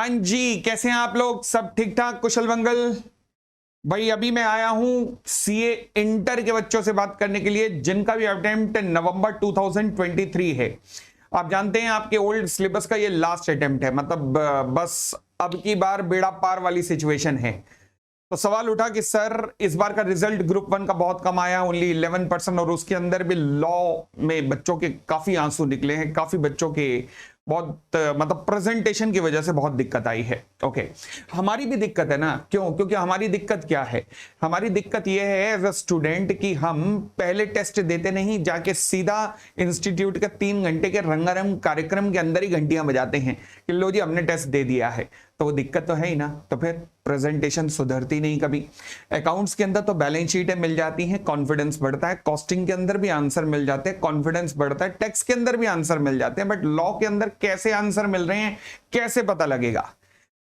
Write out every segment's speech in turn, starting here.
जी, कैसे हैं आप लोग? सब ठीक ठाक, कुशल मंगल? भाई अभी मैं आया हूं सीए इंटर के बच्चों से बात करने के लिए जिनका भी अटेम्प्ट नवंबर 2023 है। आप जानते हैं आपके ओल्ड सिलेबस का ये लास्ट अटेम्प्ट है, मतलब बस अब की बार बेड़ा पार वाली सिचुएशन है। तो सवाल उठा कि सर इस बार का रिजल्ट ग्रुप 1 का बहुत कम आया, ओनली 11%, और उसके अंदर भी लॉ में बच्चों के काफी आंसू निकले हैं, काफी बच्चों के बहुत मतलब प्रेजेंटेशन की वजह से बहुत दिक्कत आई है। ओके, हमारी भी दिक्कत है ना, क्यों? क्योंकि हमारी दिक्कत क्या है? हमारी दिक्कत यह है एज अ स्टूडेंट कि हम पहले टेस्ट देते नहीं, जाके सीधा इंस्टीट्यूट के 3 घंटे के रंगारंग कार्यक्रम के अंदर ही घंटियां बजाते हैं कि लो जी हमने टेस्ट दे दिया है। तो वो दिक्कत तो है ही ना, तो फिर प्रेजेंटेशन सुधरती नहीं कभी। अकाउंट्स के अंदर तो बैलेंस शीटें मिल जाती हैं, कॉन्फिडेंस बढ़ता है। कॉस्टिंग के अंदर भी आंसर मिल जाते हैं, कॉन्फिडेंस बढ़ता है। टैक्स के अंदर भी आंसर मिल जाते हैं, बट लॉ के अंदर कैसे आंसर मिल रहे हैं, कैसे पता लगेगा?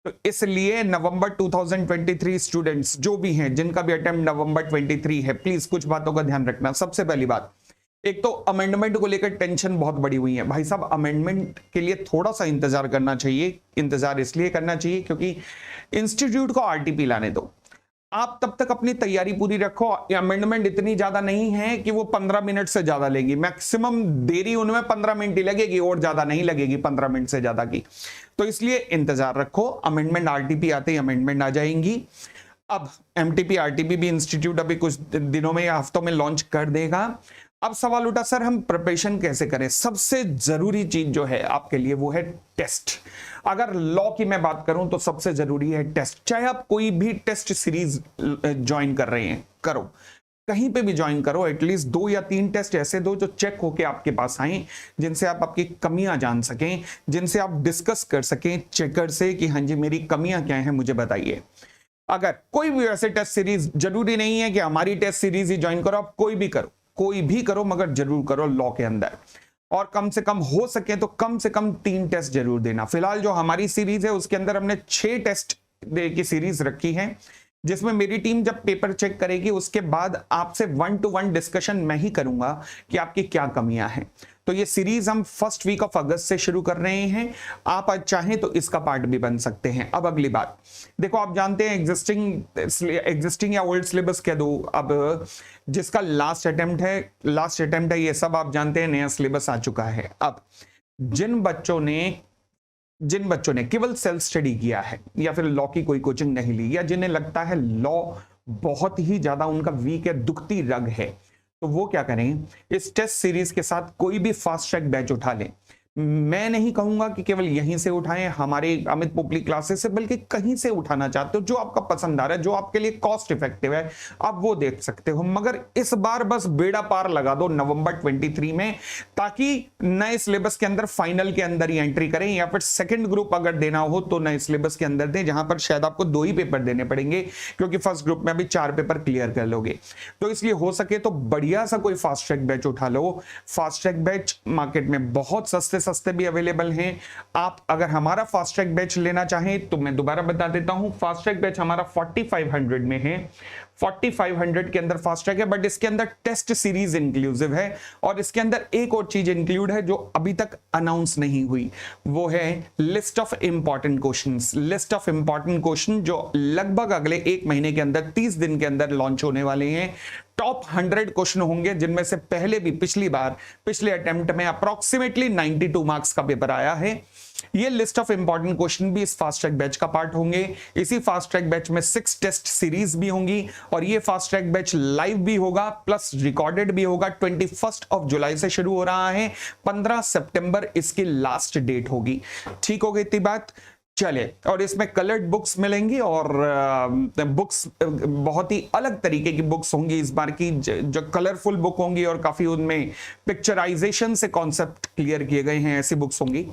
तो इसलिए नवंबर 2023 स्टूडेंट्स जो भी हैं, जिनका भी अटेम्प्ट नवंबर 23 है, प्लीज कुछ बातों का ध्यान रखना। सबसे पहली बात, एक तो अमेंडमेंट को लेकर टेंशन बहुत बड़ी हुई है। भाई साहब, अमेंडमेंट के लिए थोड़ा सा इंतजार करना चाहिए। इंतजार इसलिए करना चाहिए क्योंकि इंस्टीट्यूट को आरटीपी लाने दो। आप तब तक अपनी तैयारी पूरी रखो। अमेंडमेंट इतनी ज्यादा नहीं है कि वो 15 मिनट से ज्यादा लेगी, मैक्सिमम देरी उनमें 15 मिनट ही लगेगी, और ज्यादा नहीं लगेगी 15 मिनट से ज्यादा की। तो इसलिए इंतजार रखो, अमेंडमेंट आरटीपी आते ही अमेंडमेंट आ जाएंगी। अब एमटीपी आरटीपी भी इंस्टीट्यूट अभी कुछ दिनों में या हफ्तों में लॉन्च कर देगा। अब सवाल उठा सर हम प्रिपरेशन कैसे करें? सबसे जरूरी चीज जो है आपके लिए वो है टेस्ट। अगर लॉ की मैं बात करूं तो सबसे जरूरी है टेस्ट। चाहे आप कोई भी टेस्ट सीरीज ज्वाइन कर रहे हैं, करो, कहीं पे भी ज्वाइन करो, एटलीस्ट 2 या 3 टेस्ट ऐसे दो जो चेक होके आपके पास आए, जिनसे आप आपकी कमियां जान सकें, जिनसे आप डिस्कस कर सकें चेकर से कि हाँ जी मेरी कमियां क्या हैं, मुझे बताइए। अगर कोई भी वैसे टेस्ट सीरीज, जरूरी नहीं है कि हमारी टेस्ट सीरीज ही ज्वाइन करो, आप कोई भी करो, कोई भी करो, मगर जरूर करो लॉ के अंदर। और कम से कम हो सके तो कम से कम 3 टेस्ट जरूर देना। फिलहाल जो हमारी सीरीज है उसके अंदर हमने 6 टेस्ट की सीरीज रखी है, जिसमें मेरी टीम जब पेपर चेक करेगी उसके बाद आपसे 1-to-1 डिस्कशन मैं ही करूंगा कि आपकी क्या कमियां हैं। तो ये सीरीज हम फर्स्ट वीक ऑफ अगस्त से शुरू कर रहे हैं। आप आज चाहें तो इसका पार्ट भी बन सकते हैं। अब अगली बात देखो, आप जानते हैं एग्जिस्टिंग या ओल्ड सिलेबस कह दो, अब जिसका लास्ट अटेम्प्ट है ये सब आप जानते हैं, नया सिलेबस आ चुका है। अब जिन बच्चों ने केवल सेल्फ स्टडी किया है या फिर लॉ की कोई कोचिंग नहीं ली, या जिन्हें लगता है लॉ बहुत ही ज्यादा उनका वीक है, दुखती रग है, तो वो क्या करें, इस टेस्ट सीरीज के साथ कोई भी फास्ट ट्रैक बैच उठा लें। मैं नहीं कहूंगा कि केवल यहीं से उठाएं, हमारे अमित पोपली क्लासेस से, बल्कि कहीं से उठाना चाहते हो, जो आपका पसंद आ रहा है, जो आपके लिए कॉस्ट इफेक्टिव है, आप वो देख सकते हो। मगर इस बार बस बेड़ा पार लगा दो नवंबर 23 में, ताकि नए सिलेबस के अंदर फाइनल के अंदर ही एंट्री करें, या फिर सेकंड ग्रुप अगर देना हो तो नए सिलेबस के अंदर दें, जहां पर शायद आपको 2 ही पेपर देने पड़ेंगे, क्योंकि फर्स्ट ग्रुप में अभी 4 पेपर क्लियर कर लोगे। तो इसलिए हो सके तो बढ़िया सा कोई फास्ट ट्रैक बैच उठा लो। फास्ट ट्रैक बैच मार्केट में बहुत सस्ते भी अवेलेबल हैं। आप अगर हमारा फास्ट ट्रैक बैच लेना चाहें तो मैं दोबारा बता देता हूं, फास्ट ट्रैक बैच हमारा 4500 में है। 4500 के अंदर फास्ट ट्रैक है, बट इसके अंदर टेस्ट सीरीज इंक्लूसिव है, और इसके अंदर एक और चीज इंक्लूड है जो अभी तक अनाउंस नहीं हुई, वो है list of important questions. List of important question जो लगभग अगले 1 महीने के अंदर 30 दिन के अंदर लॉन्च होने वाले हैं। टॉप 100 क्वेश्चन होंगे, जिनमें से पहले भी पिछले अटेम्प्ट में अप्रोक्सीमेटली 92 मार्क्स का पेपर आया है। ये लिस्ट ऑफ इंपॉर्टेंट क्वेश्चन भी इस फास्ट ट्रैक बैच का पार्ट होंगे। इसी फास्ट ट्रैक बैच में 6 टेस्ट सीरीज भी होंगी, और ये फास्ट ट्रैक बैच लाइव भी होगा प्लस रिकॉर्डेड भी होगा। 21 जुलाई से शुरू हो रहा है, 15 सितंबर इसकी लास्ट डेट होगी। ठीक हो गई इतनी बात? चले, और इसमें कलर्ड बुक्स मिलेंगी, और बुक्स बहुत ही अलग तरीके की बुक्स होंगी इस बार की, जो कलरफुल बुक होंगी, और काफी उनमें पिक्चराइजेशन से कॉन्सेप्ट क्लियर किए गए हैं, ऐसी बुक्स होंगी।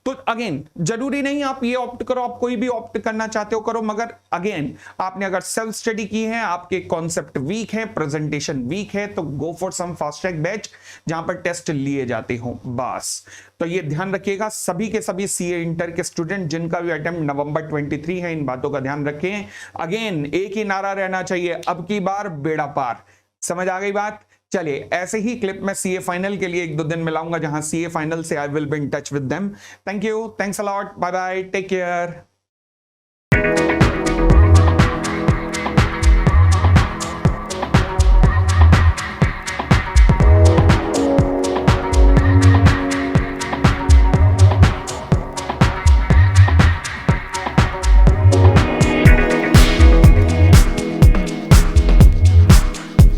तो अगेन जरूरी नहीं आप ये ऑप्ट करो, आप कोई भी ऑप्ट करना चाहते हो करो, मगर अगेन आपने अगर सेल्फ स्टडी की है, आपके कॉन्सेप्ट वीक है, प्रेजेंटेशन वीक है, तो go for some fast track batch जहां पर टेस्ट लिए जाते हो बस। तो ये ध्यान रखिएगा, सभी के सभी सीए इंटर के स्टूडेंट जिनका भी अटेम्प्ट नवंबर 23 है, इन बातों का ध्यान रखें। अगेन एक ही नारा रहना चाहिए, अब की बार बेड़ा पार। समझ आ गई बात? चलिए, ऐसे ही क्लिप में सीए फाइनल के लिए 1-2 दिन मिलाऊंगा, जहां सीए फाइनल से I will be in touch with them. Thank you, thanks a lot, bye bye, take care.